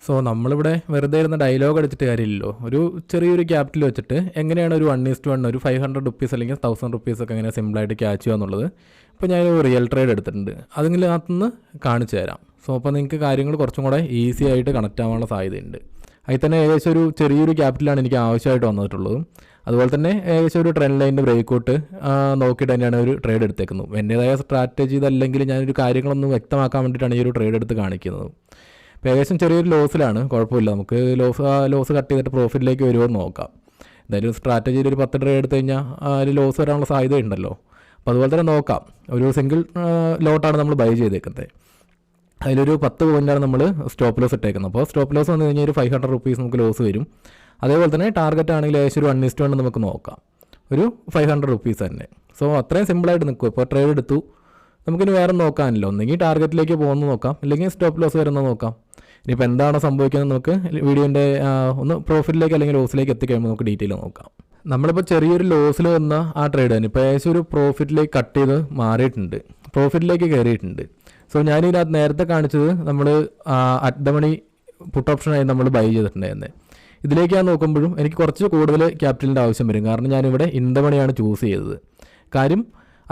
So നമ്മളിവിടെ വെറുതെ ഇരുന്ന ഡയലോഗ് അടിച്ചിട്ട് കാര്യമില്ലല്ലോ. ഒരു ചെറിയൊരു ക്യാപിറ്റൽ വെച്ചിട്ട് എങ്ങനെയാണ് ഒരു 1:1 ഒരു 500 റുപ്പീസ് അല്ലെങ്കിൽ 1000 റുപ്പീസ് ഒക്കെ എങ്ങനെ സിമ്പിളായിട്ട് ക്യാച്ച് ചെയ്യുക എന്നുള്ളത് ഇപ്പോൾ ഞാനൊരു റിയൽ ട്രേഡ് എടുത്തിട്ടുണ്ട്. അതിനകത്തുനിന്ന് കാണിച്ചു തരാം. സോ അപ്പോൾ നിങ്ങൾക്ക് കാര്യങ്ങൾ കുറച്ചും കൂടെ ഈസി ആയിട്ട് കണക്റ്റ് ആവാനുള്ള സാധ്യതയുണ്ട്. അതിൽ തന്നെ ഏകദേശം ഒരു ചെറിയൊരു ക്യാപിറ്റലാണ് എനിക്ക് ആവശ്യമായിട്ട് വന്നിട്ടുള്ളത്. അതുപോലെ തന്നെ ഏകദേശം ഒരു ട്രെൻഡ് ലൈനിൻ്റെ ബ്രേക്കൗട്ട് നോക്കിയിട്ട് തന്നെയാണ് ഒരു ട്രേഡ് എടുത്തേക്കുന്നത്. എൻ്റേതായ സ്ട്രാറ്റജി ഇതല്ലെങ്കിൽ ഞാനൊരു കാര്യങ്ങളൊന്നും വ്യക്തമാക്കാൻ വേണ്ടിയിട്ടാണ് ഈ ഒരു ട്രേഡ് എടുത്ത് കാണിക്കുന്നത്. ഇപ്പോൾ ഏകദേശം ചെറിയൊരു ലോസിലാണ്, കുഴപ്പമില്ല. നമുക്ക് ലോസ് കട്ട് ചെയ്തിട്ട് പ്രോഫിറ്റിലേക്ക് വരുമോ എന്ന് നോക്കാം. എന്തായാലും സ്ട്രാറ്റജിയിൽ ഒരു 10 ട്രേഡ് എടുത്തു കഴിഞ്ഞാൽ അതിൽ ലോസ് വരാനുള്ള സാധ്യത ഉണ്ടല്ലോ. അപ്പോൾ അതുപോലെ തന്നെ നോക്കാം. ഒരു സിംഗിൾ ലോട്ടാണ് നമ്മൾ ബൈ ചെയ്തേക്കുന്നത്. അതിലൊരു 10 പോയിൻ്റാണ് നമ്മൾ സ്റ്റോപ്പ് ലോസ് ഇട്ടേക്കുന്നത്. അപ്പോൾ സ്റ്റോപ്പ് ലോസ് വന്നു കഴിഞ്ഞാൽ ഒരു 500 റുപ്പീസ് നമുക്ക് ലോസ് വരും. അതേപോലെ തന്നെ ടാർഗറ്റ് ആണെങ്കിൽ ഏകദേശം ഒരു 1:1 നമുക്ക് നോക്കാം, ഒരു 500 റുപ്പീസ് തന്നെ. സോ അത്രയും സിമ്പിളായിട്ട് നിൽക്കും. ഇപ്പോൾ ട്രേഡ് എടുത്തു, നമുക്കിനി വേറെ നോക്കാനില്ല. ഒന്നെങ്കിൽ ടാർഗറ്റിലേക്ക് പോകുന്നത് നോക്കാം, അല്ലെങ്കിൽ സ്റ്റോപ്പ് ലോസ് വരുന്നത് നോക്കാം. ഇനിയിപ്പോൾ എന്താണ് സംഭവിക്കുന്നത് നമുക്ക് വീഡിയോൻ്റെ ഒന്ന് പ്രോഫിറ്റിലേക്ക് അല്ലെങ്കിൽ ലോസിലേക്ക് എത്തിക്കഴിയുമ്പോൾ നമുക്ക് ഡീറ്റെയിൽ നോക്കാം. നമ്മളിപ്പോൾ ചെറിയൊരു ലോസിൽ വന്ന ആ ട്രേഡ് തന്നെ ഇപ്പോൾ ഏകദേശം ഒരു പ്രോഫിറ്റിലേക്ക് കട്ട് ചെയ്ത് മാറിയിട്ടുണ്ട്, പ്രോഫിറ്റിലേക്ക് കയറിയിട്ടുണ്ട്. സോ ഞാനിതിനകത്ത് നേരത്തെ കാണിച്ചത് നമ്മൾ അറ്റ് ദ മണി പുട്ട് ഓപ്ഷനായി നമ്മൾ ബൈ ചെയ്തിട്ടുണ്ടായിരുന്നത്. ഇതിലേക്ക് ഞാൻ നോക്കുമ്പോഴും എനിക്ക് കുറച്ച് കൂടുതൽ ക്യാപിറ്റലിൻ്റെ ആവശ്യം വരും. കാരണം ഞാനിവിടെ ഇൻ ദ മണിയാണ് ചൂസ് ചെയ്തത്. കാര്യം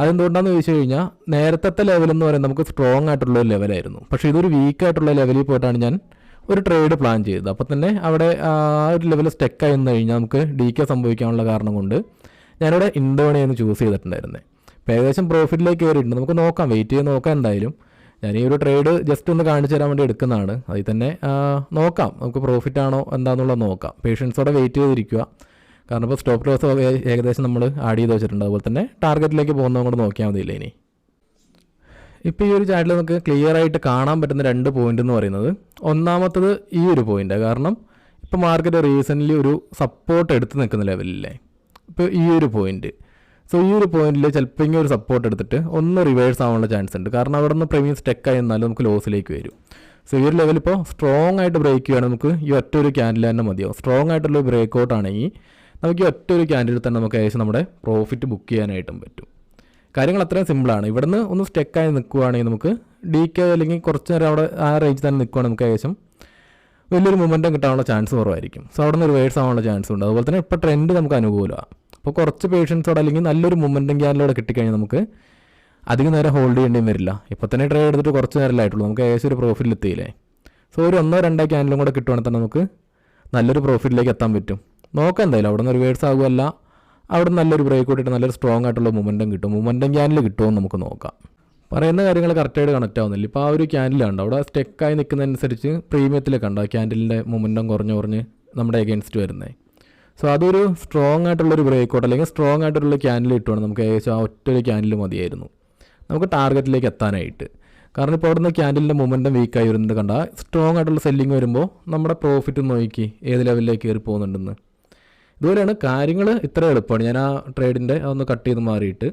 അതെന്തുകൊണ്ടാണെന്ന് ചോദിച്ചു കഴിഞ്ഞാൽ നേരത്തെ ലെവലെന്ന് പറയുന്നത് നമുക്ക് സ്ട്രോങ് ആയിട്ടുള്ള ഒരു ലെവലായിരുന്നു. പക്ഷേ ഇതൊരു വീക്കായിട്ടുള്ള ലെവലിൽ പോയിട്ടാണ് ഞാൻ ഒരു ട്രേഡ് പ്ലാൻ ചെയ്തത്. അപ്പോൾ തന്നെ അവിടെ ആ ഒരു ലെവൽ സ്റ്റെക്കായി നിന്ന് കഴിഞ്ഞാൽ നമുക്ക് ഡീക്കെ സംഭവിക്കാനുള്ള കാരണം കൊണ്ട് ഞാനിവിടെ ഇൻ ദ മണിയാണ് ചൂസ് ചെയ്തിട്ടുണ്ടായിരുന്നത്. ഇപ്പോൾ ഏകദേശം പ്രോഫിറ്റിലേക്ക് കയറിയിട്ടുണ്ട്. നമുക്ക് നോക്കാം, വെയിറ്റ് ചെയ്ത് നോക്കാം. എന്തായാലും ഞാൻ ഈ ഒരു ട്രേഡ് ജസ്റ്റ് ഒന്ന് കാണിച്ചു തരാൻ വേണ്ടി എടുക്കുന്നതാണ്. അതിൽ തന്നെ നോക്കാം നമുക്ക് പ്രോഫിറ്റ് ആണോ എന്താണെന്നുള്ളത് നോക്കാം. പേഷ്യൻസോടെ വെയിറ്റ് ചെയ്തിരിക്കുക. കാരണം ഇപ്പോൾ സ്റ്റോപ്പ് ലോസ് ഏകദേശം നമ്മൾ ആഡ് ചെയ്ത് വെച്ചിട്ടുണ്ട്. അതുപോലെ തന്നെ ടാർഗറ്റിലേക്ക് പോകുന്നതും കൂടെ നോക്കിയാൽ മതിയില്ലേ. ഇനി ഇപ്പോൾ ഈ ഒരു ചാറ്റിൽ നമുക്ക് ക്ലിയർ ആയിട്ട് കാണാൻ പറ്റുന്ന 2 പോയിൻ്റ് എന്ന് പറയുന്നത്, ഒന്നാമത്തത് ഈ ഒരു പോയിൻ്റാണ്. കാരണം ഇപ്പോൾ മാർക്കറ്റ് റീസെൻ്റ്ലി ഒരു സപ്പോർട്ട് എടുത്ത് നിൽക്കുന്ന ലെവലില്ലേ, ഇപ്പോൾ ഈ ഒരു പോയിൻ്റ്. സോ ഈ ഒരു പോയിന്റിൽ ചിലപ്പോൾ ഇങ്ങനെ ഒരു സപ്പോർട്ട് എടുത്തിട്ട് ഒന്ന് റിവേഴ്സ് ആവാനുള്ള ചാൻസ് ഉണ്ട്. കാരണം അവിടെ നിന്ന് പ്രീമിയം സ്റ്റെക്കായി എന്നാലും നമുക്ക് ലോസിലേക്ക് വരും. സോ ഈ ഒരു ലെവൽ ഇപ്പോൾ സ്ട്രോങ് ആയിട്ട് ബ്രേക്ക് ചെയ്യുകയാണെങ്കിൽ നമുക്ക് ഈ ഒറ്റ ഒരു ക്യാൻഡിൽ തന്നെ മതിയാവും. സ്ട്രോങ് ആയിട്ടുള്ള ബ്രേക്ക് ഔട്ട് ആണെങ്കിൽ നമുക്ക് ഈ ഒറ്റ ഒരു ക്യാൻഡിൽ തന്നെ നമുക്ക് ഏകദേശം നമ്മുടെ പ്രോഫിറ്റ് ബുക്ക് ചെയ്യാനായിട്ടും പറ്റും. കാര്യങ്ങൾ അത്രയും സിമ്പിളാണ്. ഇവിടെ നിന്ന് ഒന്ന് സ്റ്റെക്കായി നിൽക്കുകയാണെങ്കിൽ നമുക്ക് DK അല്ലെങ്കിൽ കുറച്ച് നേരം അവിടെ ആ റേഞ്ച് തന്നെ നിൽക്കുകയാണെങ്കിൽ നമുക്ക് ഏകദേശം വലിയൊരു മൊമെൻറ്റം കിട്ടാനുള്ള ചാൻസ് കുറവായിരിക്കും. സോ അവിടെ നിന്ന് റിവേഴ്സ് ആവാനുള്ള ചാൻസ് ഉണ്ട്. അതുപോലെ തന്നെ ഇപ്പോൾ ട്രെൻഡ് നമുക്ക് അനുകൂലമാണ്. അപ്പോൾ കുറച്ച് പേഷ്യൻസോടെ അല്ലെങ്കിൽ നല്ലൊരു മൊമെൻറ്റം ക്യാൻഡിലൂടെ കിട്ടിക്കഴിഞ്ഞാൽ നമുക്ക് അധികം നേരം ഹോൾഡ് ചെയ്യേണ്ടിയും വരില്ല. ഇപ്പോൾ തന്നെ ട്രേഡ് എടുത്തിട്ട് കുറച്ച് നേരമായിട്ടുള്ളൂ, നമുക്ക് ഏകദേശം ഒരു പ്രോഫിറ്റിൽ എത്തിയില്ലേ. സോ ഒരു 1-2 ക്യാൻഡിലും കൂടെ കിട്ടുവാണെങ്കിൽ തന്നെ നമുക്ക് നല്ലൊരു പ്രോഫിറ്റിലേക്ക് എത്താൻ പറ്റും. നോക്കാം എന്തായാലും അവിടെ നിന്ന് റിവേഴ്സ് ആകുമല്ല, അവിടെ നിന്ന് നല്ലൊരു ബ്രേക്ക് ഔട്ടിട്ട് നല്ലൊരു സ്ട്രോങ് ആയിട്ടുള്ള മൊമെൻറ്റം കിട്ടും. മൊമെൻറ്റം ക്യാൻഡിൽ കിട്ടുമെന്ന് നമുക്ക് നോക്കാം. പറയുന്ന കാര്യങ്ങൾ കറക്റ്റായിട്ട് കണക്റ്റ് ആവുന്നില്ല. ഇപ്പോൾ ആ ഒരു ക്യാൻഡിലുണ്ട് അവിടെ സ്റ്റെക്കായി നിൽക്കുന്നതനുസരിച്ച് പ്രീമിയത്തിലേക്ക് ഉണ്ട് ആ ക്യാൻഡിലിൻ്റെ മൊമെൻറ്റം കുറഞ്ഞ് നമ്മുടെ എഗെയിൻസ്റ്റ് വരുന്നത്. സോ അതൊരു സ്ട്രോങ് ആയിട്ടുള്ളൊരു ബ്രേക്ക് ഔട്ട് അല്ലെങ്കിൽ സ്ട്രോങ് ആയിട്ടുള്ള ക്യാൻഡിൽ ഇട്ടുവാണ് നമുക്ക് ഏകദേശം ആ ഒറ്റൊരു ക്യാൻഡിൽ മതിയായിരുന്നു നമുക്ക് ടാർഗറ്റിലേക്ക് എത്താനായിട്ട്. കാരണം ഇപ്പോൾ അവിടെ നിന്ന് ക്യാൻഡിലിൻ്റെ മൊമെൻറ്റം വീക്കായി വരുന്നുണ്ട്. കണ്ട സ്ട്രോങ് ആയിട്ടുള്ള സെല്ലിങ് വരുമ്പോൾ നമ്മുടെ പ്രോഫിറ്റ് നോക്കി ഏത് ലെവലിലേക്ക് കയറി പോകുന്നുണ്ടെന്ന്. ഇതുപോലെയാണ് കാര്യങ്ങൾ. ഇത്ര എളുപ്പമാണ്. ഞാൻ ആ ട്രേഡിൻ്റെ അതൊന്ന് കട്ട് ചെയ്ത് മാറിയിട്ട്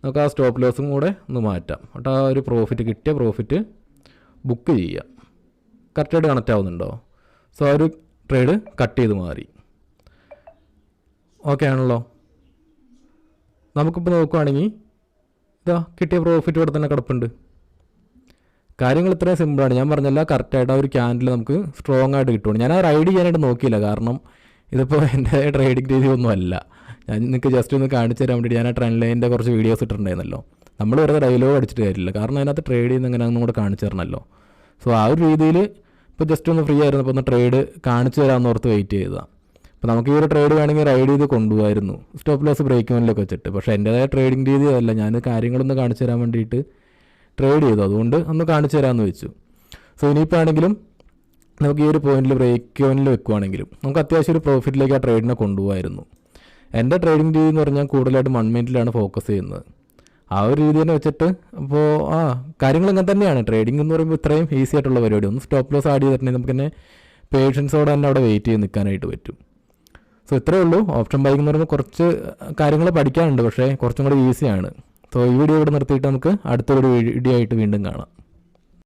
നമുക്ക് ആ സ്റ്റോപ്പ് ലോസും കൂടെ ഒന്ന് മാറ്റാം. എന്നിട്ട് ആ ഒരു പ്രോഫിറ്റ് കിട്ടിയ പ്രോഫിറ്റ് ബുക്ക് ചെയ്യാം. കറക്റ്റായിട്ട് കണക്റ്റ് ആവുന്നുണ്ടോ? സോ ആ ഒരു ട്രേഡ് കട്ട് ചെയ്ത് മാറി. ഓക്കെ ആണല്ലോ. നമുക്കിപ്പോൾ നോക്കുകയാണെങ്കിൽ ഇതാ കിട്ടിയ പ്രോഫിറ്റ് ഇവിടെ തന്നെ കിടപ്പുണ്ട്. കാര്യങ്ങൾ ഇത്രയും സിമ്പിളാണ്. ഞാൻ പറഞ്ഞല്ല, കറക്റ്റായിട്ട് ആ ഒരു ക്യാൻഡിൽ നമുക്ക് സ്ട്രോങ് ആയിട്ട് കിട്ടുകയാണ്. ഞാൻ ആ റൈഡ് ചെയ്യാനായിട്ട് നോക്കിയില്ല. കാരണം ഇതിപ്പോൾ എൻ്റെ ട്രേഡിംഗ് രീതി ഒന്നും അല്ല. ഞാൻ നിങ്ങൾക്ക് ജസ്റ്റ് ഒന്ന് കാണിച്ചു തരാൻ വേണ്ടിയിട്ട് ഞാൻ ആ ട്രെൻഡ് ലൈനിൻ്റെ കുറച്ച് വീഡിയോസ് ഇട്ടിട്ടുണ്ടായിരുന്നല്ലോ. നമ്മൾ വെറുതെ ഡയലോഗ് അടിച്ചിട്ട് കാര്യമില്ല. കാരണം അതിനകത്ത് ട്രേഡ് ചെയ്യുന്ന എങ്ങനെയാണെന്നും കൂടെ കാണിച്ചു തരണമല്ലോ. സോ ആ ഒരു രീതിയിൽ ഇപ്പോൾ ജസ്റ്റ് ഒന്ന് ഫ്രീ ആയിരുന്നു, അപ്പോൾ ഒന്ന് ട്രേഡ് കാണിച്ചു തരാമെന്ന് ഓർത്ത് വെയിറ്റ് ചെയ്തതാണ്. അപ്പോൾ നമുക്ക് ഈ ഒരു ട്രേഡ് വേണമെങ്കിൽ റൈഡ് ചെയ്ത് കൊണ്ടുപോകായിരുന്നു സ്റ്റോപ്പ് ലോസ് ബ്രേക്ക് പോയിന്റിലൊക്കെ വെച്ചിട്ട്. പക്ഷേ എൻ്റേതായ ട്രേഡിംഗ് രീതി അതല്ല. ഞാൻ കാര്യങ്ങളൊന്ന് കാണിച്ചു തരാൻ വേണ്ടിയിട്ട് ട്രേഡ് ചെയ്തു, അതുകൊണ്ട് ഒന്ന് കാണിച്ചു തരാമെന്ന് വെച്ചു. സോ ഇനിയിപ്പോൾ ആണെങ്കിലും നമുക്ക് ഈ ഒരു പോയിന്റിൽ ബ്രേക്ക് പോയിന്റിൽ വെക്കുവാണെങ്കിലും നമുക്ക് അത്യാവശ്യം ഒരു പ്രോഫിറ്റിലേക്ക് ആ ട്രേഡിനെ കൊണ്ടുപോകായിരുന്നു. എൻ്റെ ട്രേഡിംഗ് രീതി എന്ന് പറഞ്ഞാൽ കൂടുതലായിട്ട് 1 മിനിറ്റിലാണ് ഫോക്കസ് ചെയ്യുന്നത്. ആ ഒരു രീതി തന്നെ വെച്ചിട്ട് അപ്പോൾ കാര്യങ്ങൾ ഇങ്ങനെ തന്നെയാണ്. ട്രേഡിംഗ് എന്ന് പറയുമ്പോൾ ഇത്രയും ഈസി ആയിട്ടുള്ള പരിപാടി. ഒന്ന് സ്റ്റോപ്പ് ലോസ് ആഡ് ചെയ്തിട്ടുണ്ടെങ്കിൽ നമുക്ക് തന്നെ പേഷ്യൻസോടെ തന്നെ അവിടെ വെയിറ്റ് ചെയ്ത് നിൽക്കാനായിട്ട് പറ്റും. സോ ഇത്രയേ ഉള്ളൂ. ഓപ്ഷൻ ബൈക്ക് എന്ന് പറയുമ്പോൾ കുറച്ച് കാര്യങ്ങൾ പഠിക്കാനുണ്ട്, പക്ഷേ കുറച്ചും കൂടി ഈസിയാണ്. സോ ഈ വീഡിയോ ഇവിടെ നിർത്തിയിട്ട് നമുക്ക് അടുത്തൊരു വീഡിയോ ആയിട്ട് വീണ്ടും കാണാം.